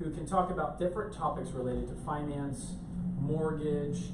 who can talk about different topics related to finance, mortgage,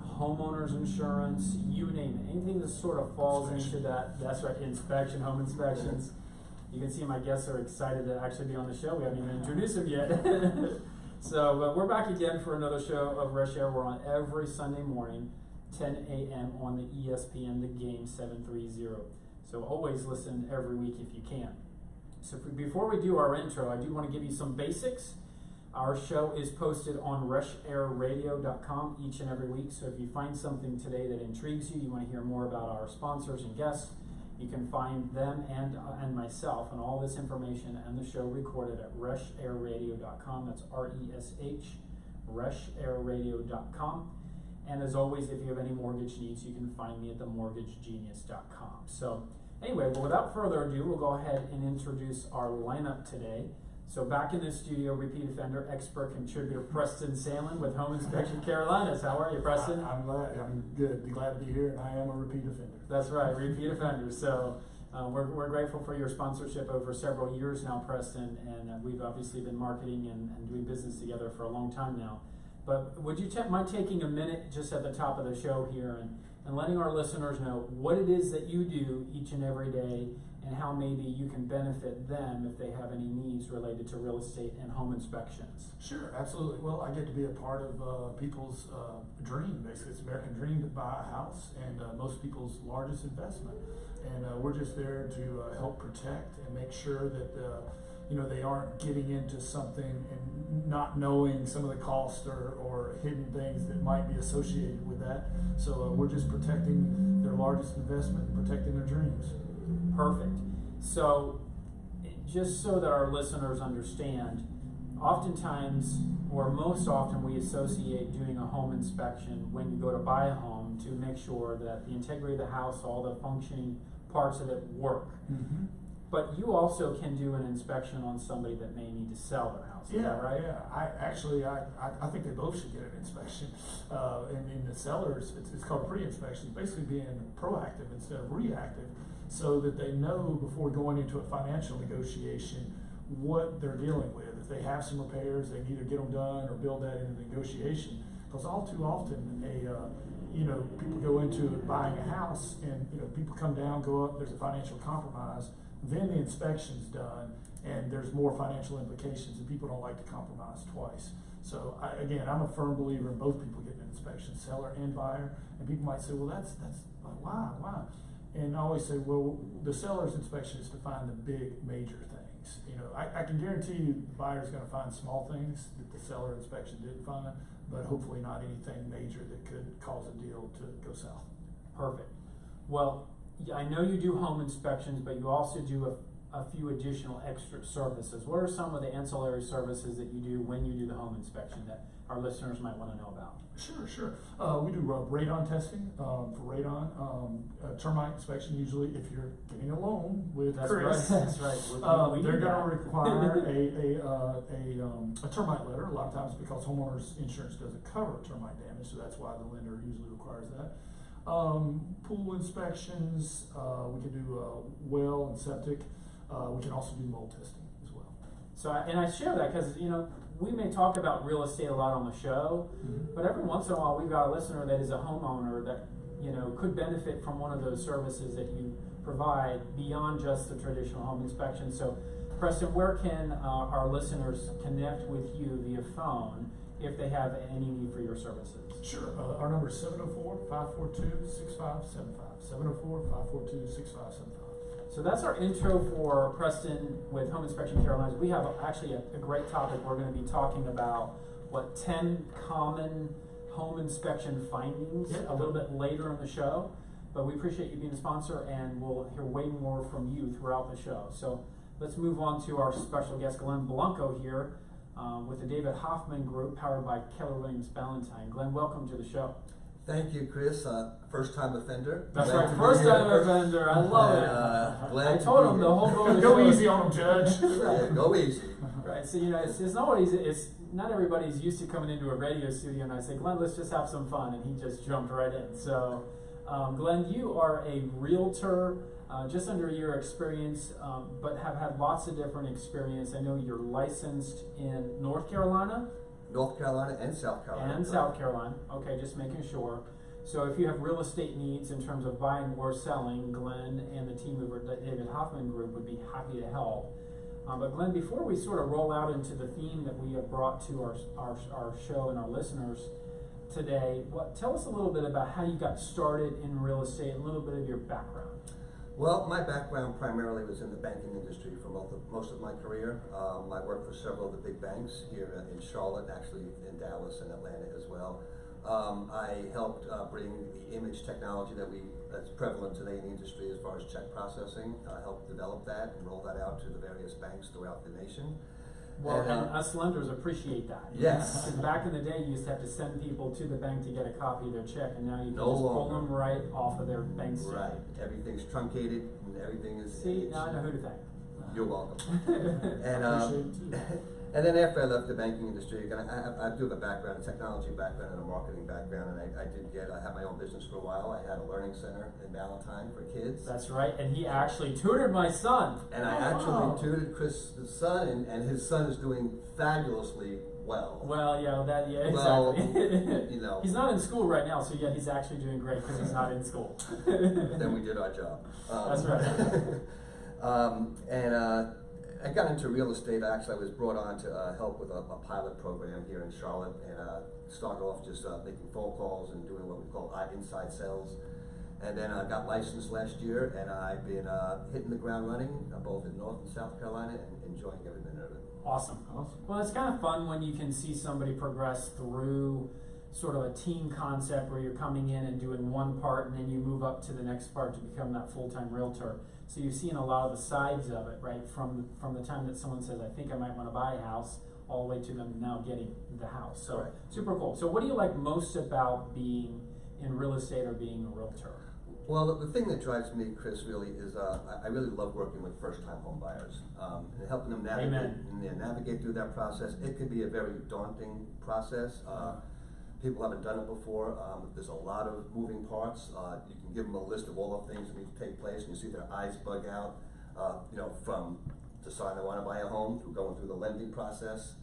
homeowners insurance, you name it. Anything that sort of falls into that. That's right, inspection, home inspections. You can see my guests are excited to actually be on the show. We haven't even introduced them yet. So, but we're back again for another show of Rush Air. We're on every Sunday morning, 10 a.m. on the ESPN, the game 730. So always listen every week if you can. So before we do our intro, I do want to give you some basics. Our show is posted on rushairradio.com each and every week. So if you find something today that intrigues you, you want to hear more about our sponsors and guests, you can find them and myself and all this information and the show recorded at rushairradio.com. That's R-E-S-H, rushairradio.com. And as always, if you have any mortgage needs, you can find me at themortgagegenius.com. So anyway, well, without further ado, we'll go ahead and introduce our lineup today. So back in the studio, repeat offender, expert contributor Preston Sandlin with Home Inspection Carolinas. How are you, Preston? I'm good. Glad to be here, and I am a repeat offender. That's right, repeat offender. So we're grateful for your sponsorship over several years now, Preston, and we've obviously been marketing and doing business together for a long time now. But would you mind taking a minute just at the top of the show here and letting our listeners know what it is that you do each and every day and how maybe you can benefit them if they have any needs related to real estate and home inspections? Sure, absolutely. Well, I get to be a part of people's dream. Basically, it's American dream to buy a house, and most people's largest investment. And we're just there to help protect and make sure that they aren't getting into something and not knowing some of the costs or hidden things that might be associated with that. So we're just protecting their largest investment and protecting their dreams. Perfect. So just so that our listeners understand, oftentimes, or most often, we associate doing a home inspection when you go to buy a home to make sure that the integrity of the house, all the functioning parts of it work. Mm-hmm. But you also can do an inspection on somebody that may need to sell their house. Is that right? Yeah. I think they both should get an inspection. And in the sellers, it's called pre-inspection. Basically being proactive instead of reactive, so that they know before going into a financial negotiation what they're dealing with. If they have some repairs, they can either get them done or build that into the negotiation. Because all too often, people go into buying a house, and people come down, go up. There's a financial compromise. Then the inspection's done, and there's more financial implications, and people don't like to compromise twice. So I'm a firm believer in both people getting an inspection, seller and buyer. And people might say, well, that's why? And I always say, well, the seller's inspection is to find the big major things. I can guarantee you the buyer's going to find small things that the seller inspection didn't find, but hopefully not anything major that could cause a deal to go south. Perfect. Well, I know you do home inspections, but you also do a few additional extra services. What are some of the ancillary services that you do when you do the home inspection that our listeners might want to know about? Sure. We do radon testing for radon, termite inspection. Usually, if you're getting a loan with Chris, that's right. They're going to require a termite letter. A lot of times, because homeowners insurance doesn't cover termite damage, so that's why the lender usually requires that. Pool inspections. We can do well and septic. We can also do mold testing as well. So, and I share that because we may talk about real estate a lot on the show, mm-hmm. but every once in a while we've got a listener that is a homeowner that could benefit from one of those services that you provide beyond just the traditional home inspection. So, Preston, where can our listeners connect with you via phone if they have any need for your services? Sure. Our number is 704-542-6575. 704-542-6575. So that's our intro for Preston with Home Inspection Carolinas. We have actually a great topic. We're going to be talking about 10 common home inspection findings a little bit later in the show. But we appreciate you being a sponsor, and we'll hear way more from you throughout the show. So let's move on to our special guest, Glenn Blanco here with the David Hoffman Group, powered by Keller Williams Ballantyne. Glenn, welcome to the show. Thank you, Chris. First-time offender. That's right, first-time offender. I love it. I told him the whole goal of the show. Go easy on him, Judge. Yeah, go easy. Right, so it's not what not everybody's used to coming into a radio studio, and I say, Glenn, let's just have some fun, and he just jumped right in. So, Glenn, you are a realtor, just under a year experience, but have had lots of different experience. I know you're licensed in North Carolina? North Carolina and South Carolina. And South Carolina. Okay, just making sure. So if you have real estate needs in terms of buying or selling, Glenn and the team over at David Hoffman Group would be happy to help. But Glenn, before we sort of roll out into the theme that we have brought to our show and our listeners today, tell us a little bit about how you got started in real estate, a little bit of your background. Well, my background primarily was in the banking industry for most of my career. I worked for several of the big banks here in Charlotte, actually in Dallas and Atlanta as well. I helped bring the image technology that's prevalent today in the industry as far as check processing. I helped develop that and roll that out to the various banks throughout the nation. Well, and us lenders appreciate that. Yes. Because back in the day, you used to have to send people to the bank to get a copy of their check, and now you can No just pull longer. them right off of their bank statement. Right. Everything's truncated and everything is. See, now I know who to thank. You're welcome. And Appreciate it too. and then after I left the banking industry, again, I do have a background, a technology background and a marketing background, and I had my own business for a while. I had a learning center in Valentine for kids. That's right, and he actually tutored my son. And I actually tutored Chris' son, and his son is doing fabulously well. Well, exactly. Well, you know. He's not in school right now, so yeah, he's actually doing great because he's not in school. Then we did our job. That's right. I got into real estate. I was brought on to help with a pilot program here in Charlotte, and started off just making phone calls and doing what we call inside sales. And then I got licensed last year, and I've been hitting the ground running, both in North and South Carolina, and enjoying every minute of it. Awesome. Well, it's kind of fun when you can see somebody progress through sort of a team concept where you're coming in and doing one part, and then you move up to the next part to become that full-time realtor. So you've seen a lot of the sides of it, right? From the time that someone says, I think I might want to buy a house, all the way to them now getting the house. So Right. Super cool. So what do you like most about being in real estate or being a realtor? Well, the thing that drives me, Chris, really is I really love working with first-time home buyers and helping them navigate through that process. It could be a very daunting process. People haven't done it before. There's a lot of moving parts. You can give them a list of all the things that need to take place, and you see their eyes bug out. From deciding they want to buy a home, to going through the lending process,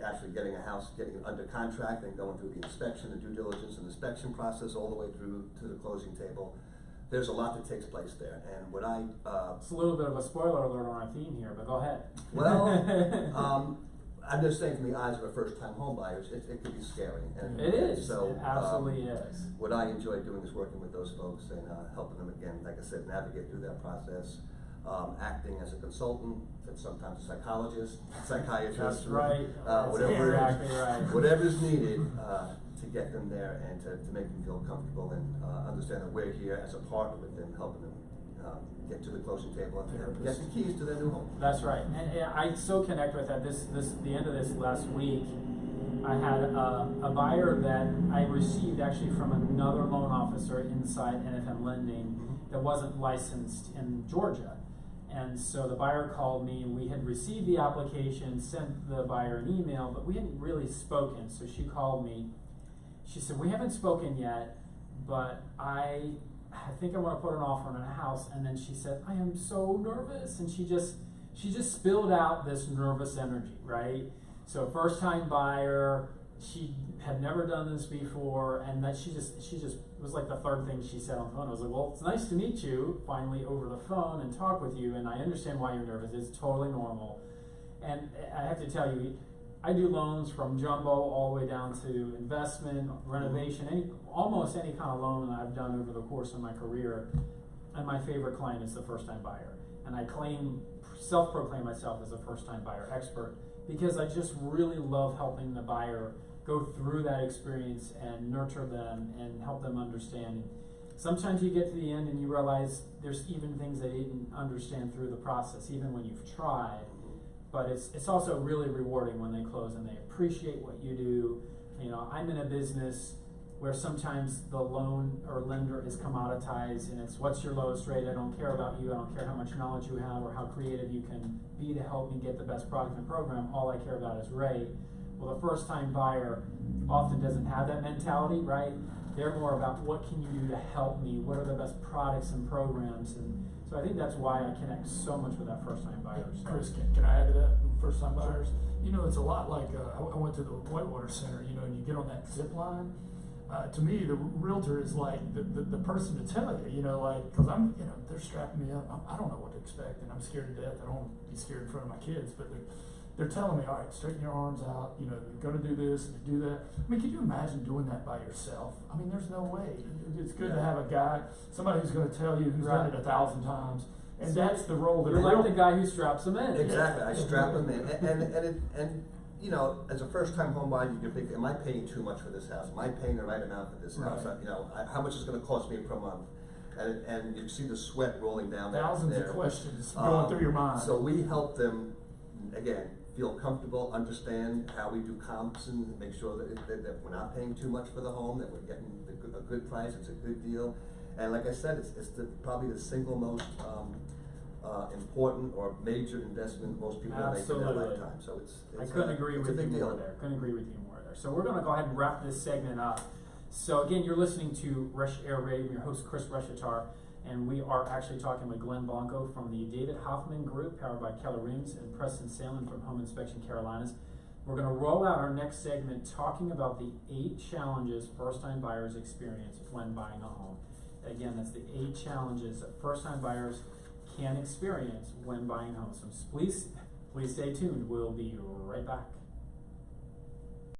actually getting a house, getting it under contract, and going through the inspection, the due diligence and inspection process, all the way through to the closing table. There's a lot that takes place there, and what It's a little bit of a spoiler alert on our theme here, but go ahead. Well, I'm just saying, from the eyes of a first-time home buyers, it could be scary. And It is. So, it absolutely is. What I enjoy doing is working with those folks and helping them, again, like I said, navigate through that process. Acting as a consultant, sometimes a psychologist, psychiatrist. That's right. Whatever, exactly right. Whatever's needed to get them there and to make them feel comfortable and understand that we're here as a partner with them, helping them get to the closing table and get the keys to their new home. That's right, and I so connect with that. The end of this last week, I had a buyer that I received actually from another loan officer inside NFM Lending that wasn't licensed in Georgia. And so the buyer called me, and we had received the application, sent the buyer an email, but we hadn't really spoken. So she called me. She said, we haven't spoken yet, but I think I want to put an offer on a house. And then she said, I am so nervous. And she just spilled out this nervous energy, right? So first time buyer, she had never done this before, and that she just it was like the third thing she said on the phone. I was like, well, it's nice to meet you finally over the phone and talk with you, and I understand why you're nervous. It's totally normal. And I have to tell you, I do loans from jumbo all the way down to investment, renovation, almost any kind of loan that I've done over the course of my career. And my favorite client is the first-time buyer. And I self-proclaim myself as a first-time buyer expert because I just really love helping the buyer go through that experience and nurture them and help them understand. Sometimes you get to the end and you realize there's even things they didn't understand through the process, even when you've tried. But it's also really rewarding when they close and they appreciate what you do. You know, I'm in a business where sometimes the loan or lender is commoditized, and it's what's your lowest rate. I don't care about you. I don't care how much knowledge you have or how creative you can be to help me get the best product and program. All I care about is rate. Well, the first-time buyer often doesn't have that mentality, right? They're more about what can you do to help me, what are the best products and programs, and so I think that's why I connect so much with that first-time buyers. Chris, can I add to that? First-time buyers, you know, it's a lot like I went to the Whitewater Center, you know, and you get on that zip line. To me, the realtor is like the person to tell you, you know, like, because I'm, you know, they're strapping me up. I don't know what to expect, and I'm scared to death. I don't want to be scared in front of my kids, but they're telling me, all right, straighten your arms out. You know, you're going to do this and do that. I mean, can you imagine doing that by yourself? I mean, there's no way. It's good to have a guy, somebody who's going to tell you, who's done it 1,000 times. And so that's the role that you're like the guy who straps them in. Exactly, I strap them in, and you know, as a first-time home buyer, you think, am I paying too much for this house? Am I paying the right amount for this house? You know, how much is it going to cost me per month? And you see the sweat rolling down. Thousands of questions going through your mind. So we help them again feel comfortable, understand how we do comps, and make sure that we're not paying too much for the home, that we're getting a good price. It's a good deal. And like I said, it's probably the single most important or major investment most people make in their lifetime. So I couldn't agree with you more there. Couldn't agree with you more there. So we're going to go ahead and wrap this segment up. So again, you're listening to Rush Air Radio. I'm your host, Chris Reshitar, and we are actually talking with Glenn Blanco from the David Hoffman Group, powered by Keller Williams, and Preston Sandlin from Home Inspection Carolinas. We're going to roll out our next segment talking about the 8 challenges first-time buyers experience when buying a home. Again, that's the 8 challenges that first-time buyers can experience when buying homes. So please stay tuned. We'll be right back.